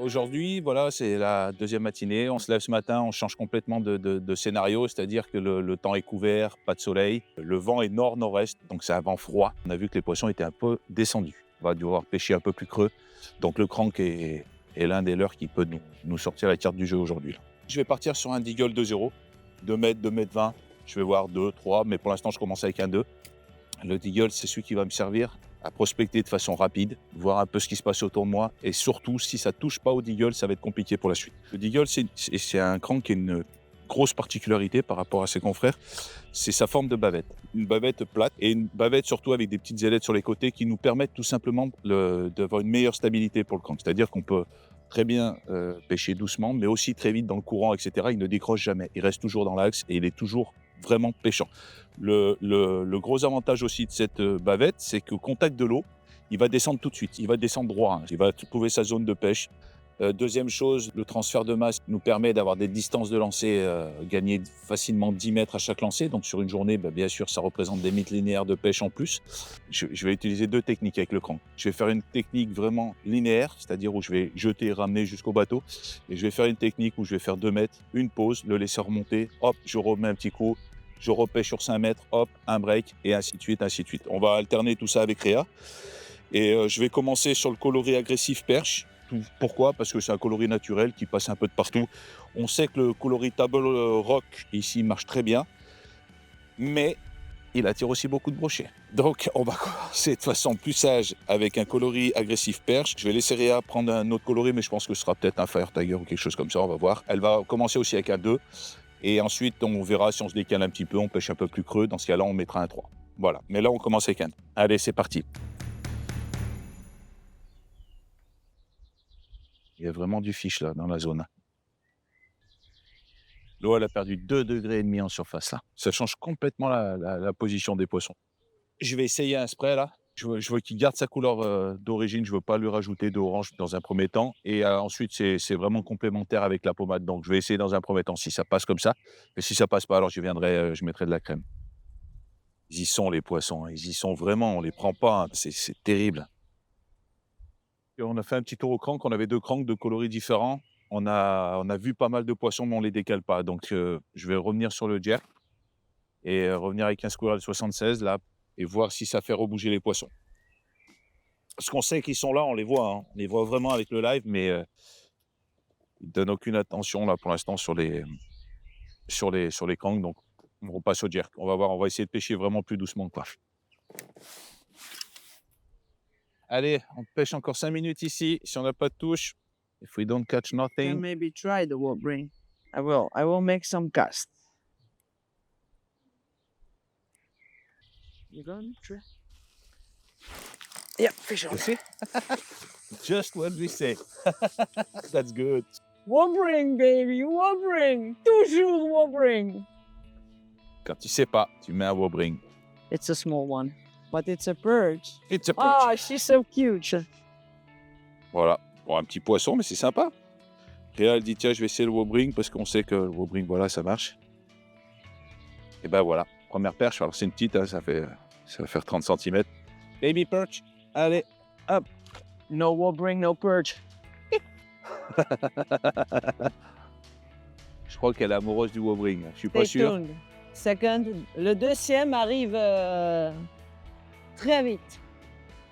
Aujourd'hui, voilà, c'est la deuxième matinée. On se lève ce matin, on change complètement de scénario, c'est-à-dire que le temps est couvert, pas de soleil. Le vent est nord-nord-est, donc c'est un vent froid. On a vu que les poissons étaient un peu descendus. On va devoir pêcher un peu plus creux. Donc le crank est l'un des leurs qui peut nous sortir la carte du jeu aujourd'hui, là. Je vais partir sur un Deagle 2,0, 2 mètres, 2 mètres 20. Je vais voir 2, 3, mais pour l'instant, je commence avec un 2. Le Deagle, c'est celui qui va me servir à prospecter de façon rapide, voir un peu ce qui se passe autour de moi. Et surtout, si ça ne touche pas au Deagle, ça va être compliqué pour la suite. Le Deagle, c'est un crank qui a une grosse particularité par rapport à ses confrères, c'est sa forme de bavette. Une bavette plate et une bavette surtout avec des petites ailettes sur les côtés qui nous permettent tout simplement d'avoir une meilleure stabilité pour le crank. C'est-à-dire qu'on peut très bien pêcher doucement, mais aussi très vite dans le courant, etc. Il ne décroche jamais. Il reste toujours dans l'axe et il est toujours vraiment pêchant. Le gros avantage aussi de cette bavette, c'est qu'au contact de l'eau, il va descendre tout de suite. Il va descendre droit, hein. Il va trouver sa zone de pêche. Deuxième chose, le transfert de masse nous permet d'avoir des distances de lancer, gagner facilement 10 mètres à chaque lancer. Donc sur une journée, bien sûr, ça représente des mètres linéaires de pêche en plus. Je vais utiliser deux techniques avec le crank. Je vais faire une technique vraiment linéaire, c'est-à-dire où je vais jeter et ramener jusqu'au bateau. Et je vais faire une technique où je vais faire 2 mètres, une pause, le laisser remonter, hop, je remets un petit coup, je repêche sur 5 mètres, hop, un break, et ainsi de suite, ainsi de suite. On va alterner tout ça avec Réa. Et je vais commencer sur le coloris agressif perche. Pourquoi? Parce que c'est un coloris naturel qui passe un peu de partout. On sait que le coloris table rock ici marche très bien, mais il attire aussi beaucoup de brochets. Donc on va commencer de façon plus sage avec un coloris agressif perche. Je vais laisser Réa prendre un autre coloris, mais je pense que ce sera peut-être un Fire Tiger ou quelque chose comme ça, on va voir. Elle va commencer aussi avec un 2. Et ensuite, on verra si on se décale un petit peu, on pêche un peu plus creux. Dans ce cas-là, on mettra un 3. Voilà. Mais là, on commence avec un. Allez, c'est parti. Il y a vraiment du fiche là, dans la zone. L'eau, elle a perdu 2,5 degrés en surface là. Ça change complètement la position des poissons. Je vais essayer un spray là. Je veux qu'il garde sa couleur d'origine. Je ne veux pas lui rajouter d'orange dans un premier temps. Et ensuite, c'est vraiment complémentaire avec la pommade. Donc, je vais essayer dans un premier temps si ça passe comme ça. Et si ça passe pas, alors je mettrai de la crème. Ils y sont, les poissons, hein. Ils y sont vraiment, on les prend pas, hein. C'est terrible. Et on a fait un petit tour au crank, on avait 2 cranks de coloris différents. On a vu pas mal de poissons, mais on les décale pas. Donc je vais revenir sur le jerk et revenir avec un Squirrel 76 là et voir si ça fait rebouger les poissons. Parce qu'on sait qu'ils sont là, on les voit, hein. On les voit vraiment avec le live, mais ils donnent aucune attention là pour l'instant sur les cranks, donc on repasse au jerk. On va voir, on va essayer de pêcher vraiment plus doucement, quoi. Allez, on pêche encore 5 minutes ici. Si on n'a pas de touche, if we don't catch Can nothing. maybe try the wood ring. I will. I will make some casts. You gonna try? Yeah, fish on. You see? Just what we say. That's good. Wood ring, baby, wood ring. Toujours wood ring. Quand tu sais pas, tu mets un wobbring. It's a small one, but it's a perch. It's a perch. Ah, she's so cute. Voilà. Bon, un petit poisson, mais c'est sympa. Réal dit tiens, je vais essayer le wobbring parce qu'on sait que le wobbring, voilà, ça marche. Et ben voilà, première perche. Alors c'est une petite, hein, ça va faire 30 cm. Baby perch. Allez, hop. No wood ring, no perch. Je crois qu'elle est amoureuse du wobbring. Je suis pas Stay sûr. tuned. Second, le deuxième arrive très vite.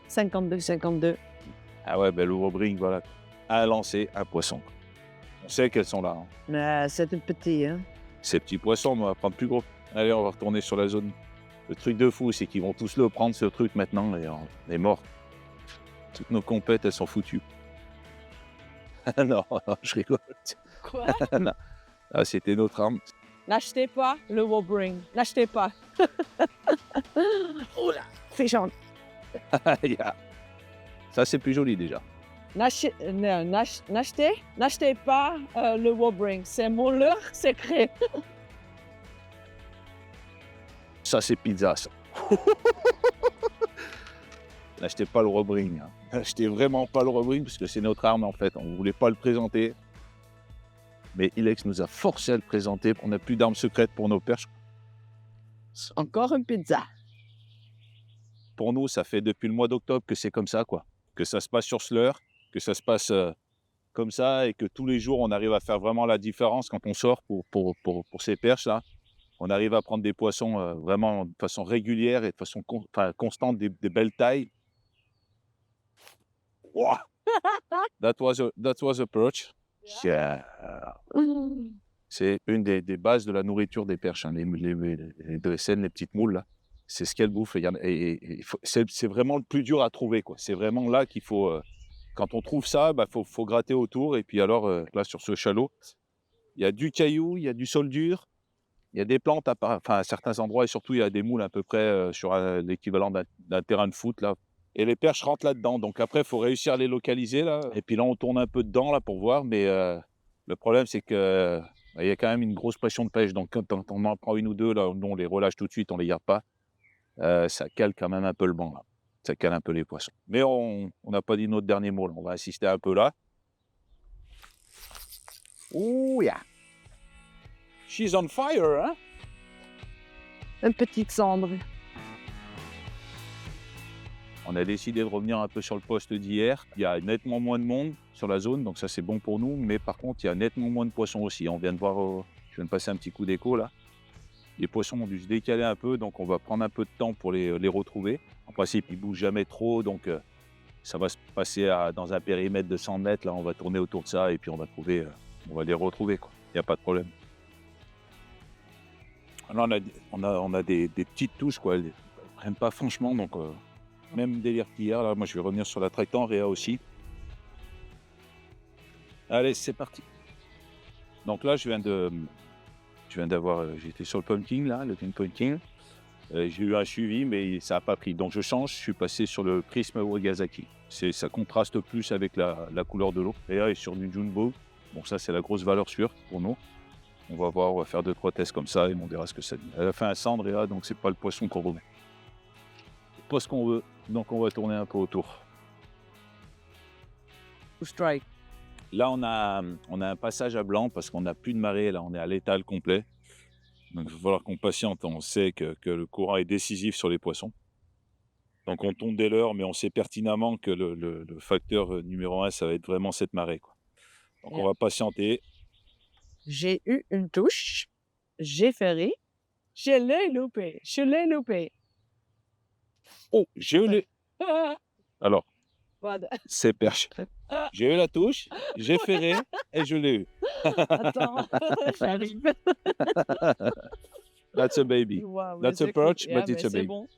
52. Ah ouais, ben le wobbring, voilà. Un lancer, un poisson. On sait qu'elles sont là, hein. Mais c'est tout petit, hein. Ces petits poissons, on va prendre plus gros. Allez, on va retourner sur la zone. Le truc de fou, c'est qu'ils vont tous le prendre, ce truc, maintenant, et on est mort. Toutes nos compètes, elles sont foutues. Non, je rigole. Quoi? Non. Ah, c'était notre arme. N'achetez pas le wobbring. N'achetez pas. Oh là, fish on. Yeah. Ça, c'est plus joli, déjà. N'achetez pas le wobbring. C'est mon leurre secret. Ça, c'est pizza, ça. N'achetez pas le wobbring, hein. N'achetez vraiment pas le wobbring, parce que c'est notre arme, en fait. On ne voulait pas le présenter. Mais Ilex nous a forcé à le présenter. On n'a plus d'armes secrètes pour nos perches. Encore une pizza. Pour nous, ça fait depuis le mois d'octobre que c'est comme ça, quoi. Que ça se passe sur Sleur, que ça se passe comme ça et que tous les jours, on arrive à faire vraiment la différence quand on sort pour ces perches-là. On arrive à prendre des poissons, vraiment de façon régulière et de façon constante, des belles tailles. Wouah! That was a perch. Yeah. C'est une des bases de la nourriture des perches, hein, les DSN, les petites moules là. C'est ce qu'elles bouffent et il y en a et il faut c'est vraiment le plus dur à trouver, quoi. C'est vraiment là qu'il faut, quand on trouve ça, bah, faut gratter autour et puis alors, là sur ce chalot, il y a du caillou, il y a du sol dur, il y a des plantes à certains endroits et surtout il y a des moules à peu près, sur, l'équivalent d'un terrain de foot là et les perches rentrent là-dedans. Donc après, il faut réussir à les localiser là et puis là, on tourne un peu dedans là pour voir mais, le problème c'est que, bah, il y a quand même une grosse pression de pêche donc quand on en prend une ou 2 là, nous on les relâche tout de suite, on les garde pas. Ça cale quand même un peu le banc là. Ça cale un peu les poissons. Mais on n'a pas dit notre dernier mot là, on va insister un peu là. Ouh yeah! She's on fire, hein? Une petite cendre. On a décidé de revenir un peu sur le poste d'hier. Il y a nettement moins de monde sur la zone, donc ça c'est bon pour nous. Mais par contre, il y a nettement moins de poissons aussi. On vient de voir, je viens de passer un petit coup d'écho là. Les poissons ont dû se décaler un peu, donc on va prendre un peu de temps pour les retrouver. En principe, ils ne bougent jamais trop, donc ça va se passer dans un périmètre de 100 mètres. Là, on va tourner autour de ça et puis on va les retrouver, quoi. Il n'y a pas de problème. Là, on a des petites touches, quoi. Elles ne prennent pas franchement, donc même délire qu'hier. Là, moi, je vais revenir sur la traitant, Réa aussi. Allez, c'est parti. Donc là, j'étais sur le pumpkin, là, le pumpkin. J'ai eu un suivi, mais ça n'a pas pris. Donc je change, je suis passé sur le Prisme Wagasaki. Ça contraste plus avec la couleur de l'eau. Et là, est sur du Jumbo. Bon, ça, c'est la grosse valeur sûre pour nous. On va voir, on va faire 2-3 tests comme ça et on verra ce que ça dit. Elle a fait un cendre, et là, donc c'est pas le poisson qu'on remet. C'est pas ce qu'on veut, donc on va tourner un peu autour. Strike. Là, on a un passage à blanc parce qu'on n'a plus de marée. Là, on est à l'étal complet. Donc, il va falloir qu'on patiente. On sait que le courant est décisif sur les poissons. Donc, on tombe dès l'heure, mais on sait pertinemment que le facteur numéro 1, ça va être vraiment cette marée, quoi. Donc, on va patienter. J'ai eu une touche. J'ai ferré. Je l'ai loupé. Je l'ai loupé. Oh, j'ai eu les... Alors, Voilà. c'est perche. J'ai eu la touche, j'ai ferré et je l'ai eu. Attends, j'arrive. That's a baby. Wow, That's a c'est perch, cool. but Yeah, it's mais a c'est baby. bon.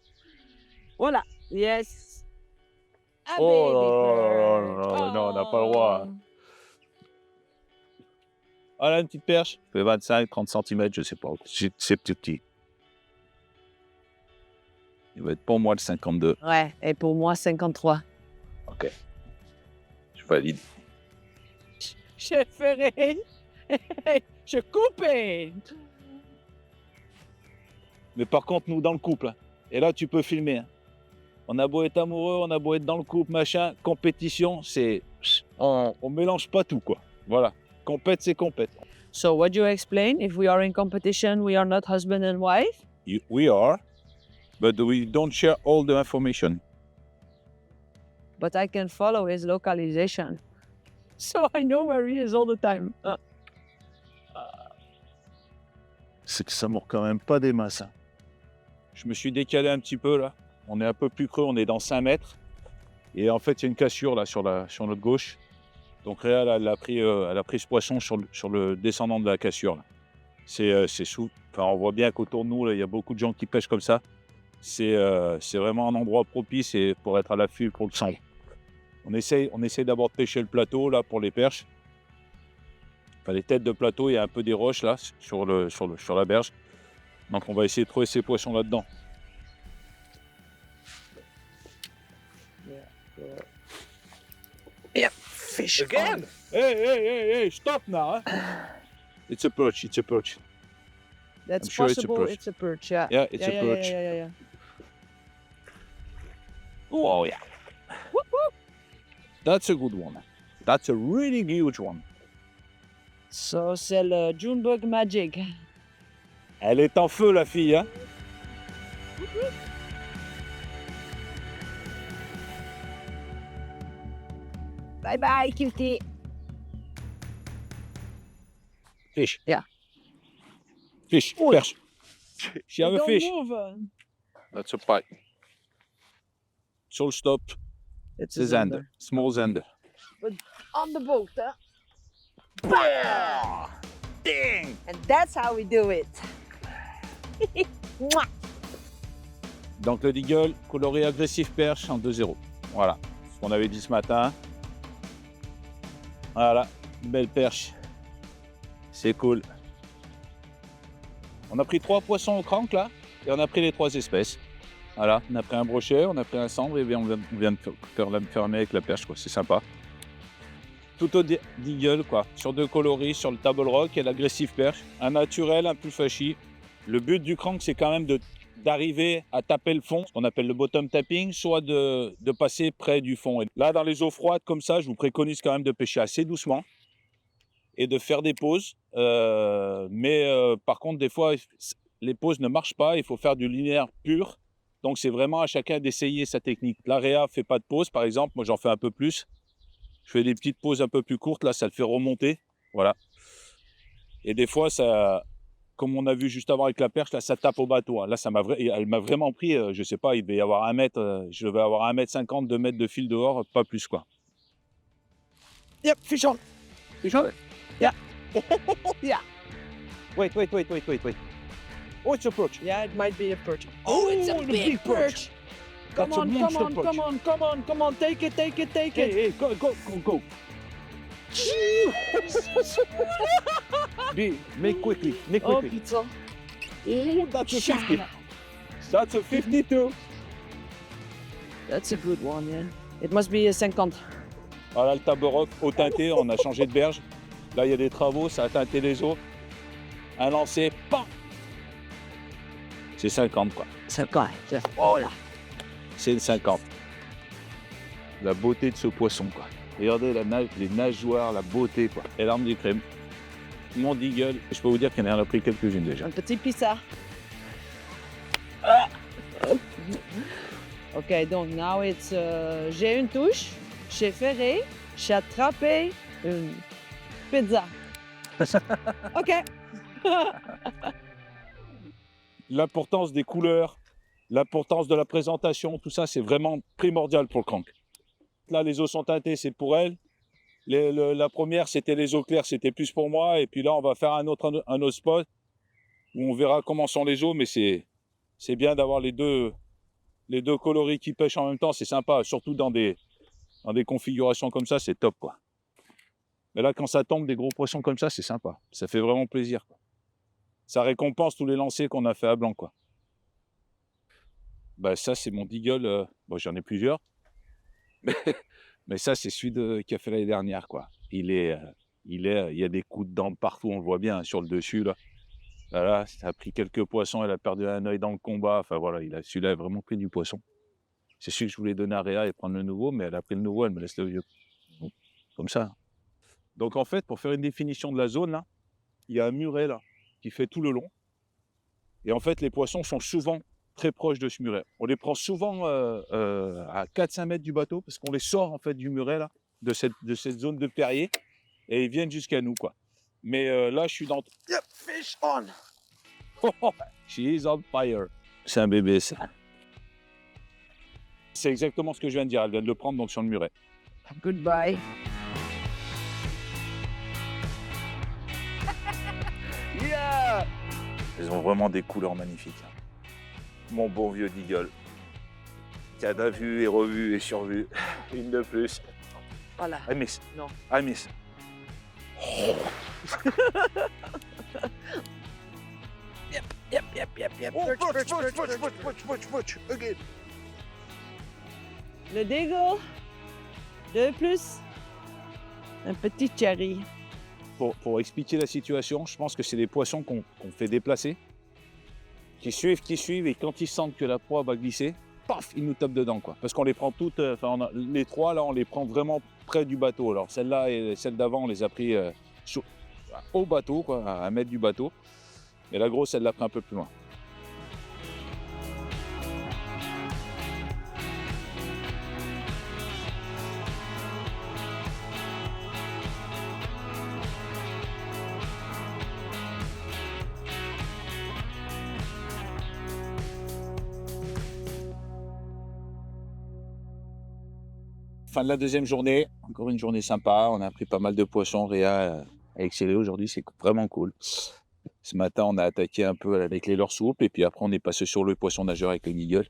Voilà. Yes. A Oh baby là là perch. là là, non, on n'a pas le droit. Oh. Ah là, une petite perche. Ça fait 25, 30 cm, je sais pas. C'est petit. Il va être pour moi le 52. Ouais, et pour moi, 53. Ok. Je valide. J'ai ferré. Je coupé. Mais par contre, nous, dans le couple, hein, et là, tu peux filmer. Hein. On a beau être amoureux, on a beau être dans le couple, machin, compétition, c'est... On mélange pas tout, quoi. Voilà. Compète, c'est compète. So what do you explain? If we are in competition, we are not husband and wife? We are, but we don't share all the information. But I can follow his localization. So I know where he is all the time. C'est que ça mord quand même pas des masses. Hein. Je me suis décalé un petit peu, là. On est un peu plus creux, on est dans 5 mètres. Et en fait, il y a une cassure, là, sur notre gauche. Donc Réal, elle a pris ce poisson sur le descendant de la cassure. Là. C'est sous. Enfin, on voit bien qu'autour de nous, là, il y a beaucoup de gens qui pêchent comme ça. C'est vraiment un endroit propice et pour être à l'affût pour le sang. On essaie d'abord de pêcher le plateau là pour les perches. Enfin, les têtes de plateau, il y a un peu des roches là sur la berge. Donc on va essayer de trouver ces poissons là-dedans. Yeah, fish Again? Hey, stop now. Huh? It's a perch, That's I'm sure it's a possible. perch. It's a perch. Yeah. Yeah, it's a perch. Yeah. Oh yeah. Whoop, whoop. That's a good one. That's a really huge one. So c'est le Junebug Magic. Elle est en feu la fille, hein? Bye bye, cutie. Fish. Yeah. Fish, Oh. perche. She have a Don't fish. move. That's a pike. Sur le stop, It's c'est zander. Small zander. on the boat, huh? Ding! And that's how we do it. Mwah. Donc le Deagle, coloré agressif perche en 2-0. Voilà, ce qu'on avait dit ce matin. Voilà, une belle perche. C'est cool. On a pris 3 poissons au crank là, et on a pris les 3 espèces. Voilà, on a pris un brochet, on a pris un cendre, et bien on vient de fermer avec la perche, quoi. C'est sympa. Tout au Deagle, quoi, sur 2 coloris, sur le table rock et l'agressif perche. Un naturel, un plus fashy. Le but du crank, c'est quand même d'arriver à taper le fond, ce qu'on appelle le bottom tapping, soit de passer près du fond. Et là, dans les eaux froides comme ça, je vous préconise quand même de pêcher assez doucement et de faire des pauses. Par contre, des fois, les pauses ne marchent pas, il faut faire du linéaire pur. Donc, c'est vraiment à chacun d'essayer sa technique. La réa ne fait pas de pause, par exemple. Moi, j'en fais un peu plus. Je fais des petites pauses un peu plus courtes. Là, ça le fait remonter. Voilà. Et des fois, ça... Comme on a vu juste avant avec la perche, là, ça tape au bateau. Là, elle m'a vraiment pris, je sais pas, il devait y avoir 1 mètre, je devais avoir 1,50 m, 2 mètres de fil dehors, pas plus, quoi. Yep, fish on. Fish on? Yeah. Yeah. Wait. Oh, it's a perch. Yeah, it might be a perch. Oh, it's a the big big perch. perch. Come That's a on, monster come on, perch. come on. Take it. Hey, go. Make quickly. Oh, pizza. Oh, that's a 50. Shana. That's a 52. That's a good one, yeah. It must be a 50. Voilà le table rock au teinté, on a changé de berge. Là, il y a des travaux, ça a teinté les eaux. Un lancer, pam! C'est 50, quoi. C'est quoi? Oh là. C'est 50. La beauté de ce poisson, quoi. Regardez les nageoires, la beauté, quoi. Et l'arme du crème. Mon Deagle, je peux vous dire qu'il en a pris quelques-unes déjà. Un petit pissa. Ok, donc now it's... j'ai une touche, j'ai ferré, j'ai attrapé une pizza. Ok. L'importance des couleurs, l'importance de la présentation, tout ça, c'est vraiment primordial pour le crank. Là, les eaux sont teintées, c'est pour elle. La première, c'était les eaux claires, c'était plus pour moi. Et puis là, on va faire un autre spot où on verra comment sont les eaux. Mais c'est bien d'avoir les deux coloris qui pêchent en même temps. C'est sympa, surtout dans des configurations comme ça, c'est top, quoi. Mais là, quand ça tombe des gros poissons comme ça, c'est sympa. Ça fait vraiment plaisir, quoi. Ça récompense tous les lancers qu'on a fait à blanc, quoi. Bah, ça, c'est mon Deagle. Bon, j'en ai plusieurs. Mais ça, c'est celui qui a fait l'année dernière, quoi. Il y a des coups de dents partout, on le voit bien, hein, sur le dessus, là. Voilà, ça a pris quelques poissons, elle a perdu un œil dans le combat. Enfin, voilà, celui-là a vraiment pris du poisson. C'est celui que je voulais donner à Réa et prendre le nouveau, mais elle a pris le nouveau, elle me laisse le vieux. Bon, comme ça. Donc, en fait, pour faire une définition de la zone, là, il y a un muret, là, qui fait tout le long. Et en fait, les poissons sont souvent très proches de ce muret. On les prend souvent à 4-5 mètres du bateau parce qu'on les sort en fait du muret là, de cette zone de perrier et ils viennent jusqu'à nous, quoi. Mais là, je suis dans... Yep, fish on! She is on fire. C'est un bébé, ça. C'est exactement ce que je viens de dire. Elle vient de le prendre donc sur le muret. Goodbye. Yeah! Ils ont vraiment des couleurs magnifiques. Mon bon vieux Deagle, qui a vu et revu et survu, une de plus. Voilà. I miss. Non. I miss. Oh. Yep. Oh, perch. Again. Le Deagle. 2 plus. Un petit cherry. Pour expliquer la situation, je pense que c'est des poissons qu'on fait déplacer, qui suivent, et quand ils sentent que la proie va glisser, paf, ils nous tapent dedans, quoi. Parce qu'on les prend toutes, les 3 là, on les prend vraiment près du bateau. Alors celle-là et celle d'avant, on les a pris au bateau, quoi, à 1 mètre du bateau. Et la grosse, elle l'a pris un peu plus loin. fin de la deuxième journée, encore une journée sympa. On a pris pas mal de poissons. Réa a excellé aujourd'hui, c'est vraiment cool. Ce matin, on a attaqué un peu avec les leurres souples et puis après, on est passé sur le poisson nageur avec le guignol.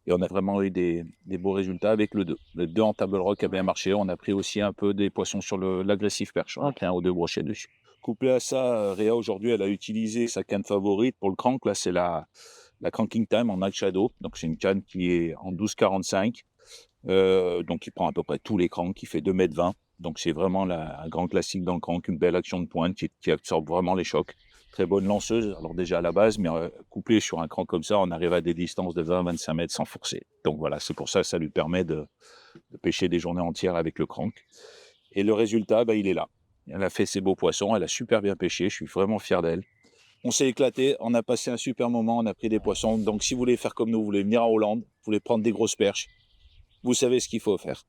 Et on a vraiment eu des beaux résultats avec le 2. Le 2 en table rock a bien marché. On a pris aussi un peu des poissons sur l'agressif perche. On a pris un ou deux brochets dessus. Couplé à ça, Réa aujourd'hui, elle a utilisé sa canne favorite pour le crank. Là, c'est la Cranking Time en Night Shadow. Donc, c'est une canne qui est en 12,45. Donc, qui prend à peu près tous les cranks, qui fait 2,20 m. Donc, c'est vraiment un grand classique dans le crank, une belle action de pointe qui absorbe vraiment les chocs. Très bonne lanceuse, alors déjà à la base, mais couplée sur un crank comme ça, on arrive à des distances de 20-25 mètres sans forcer. Donc voilà, c'est pour ça que ça lui permet de pêcher des journées entières avec le crank. Et le résultat, il est là. Elle a fait ses beaux poissons, elle a super bien pêché, je suis vraiment fier d'elle. On s'est éclaté, on a passé un super moment, on a pris des poissons. Donc si vous voulez faire comme nous, vous voulez venir en Hollande, vous voulez prendre des grosses perches, vous savez ce qu'il faut faire.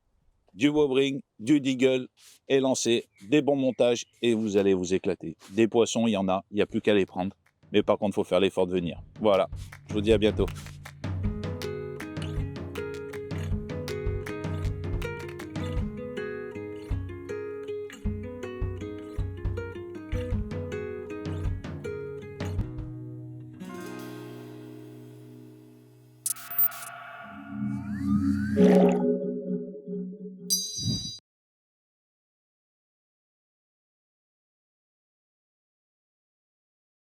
Du bobring, du deagle et lancer, des bons montages et vous allez vous éclater. Des poissons, il y en a, il n'y a plus qu'à les prendre. Mais par contre, il faut faire l'effort de venir. Voilà, je vous dis à bientôt.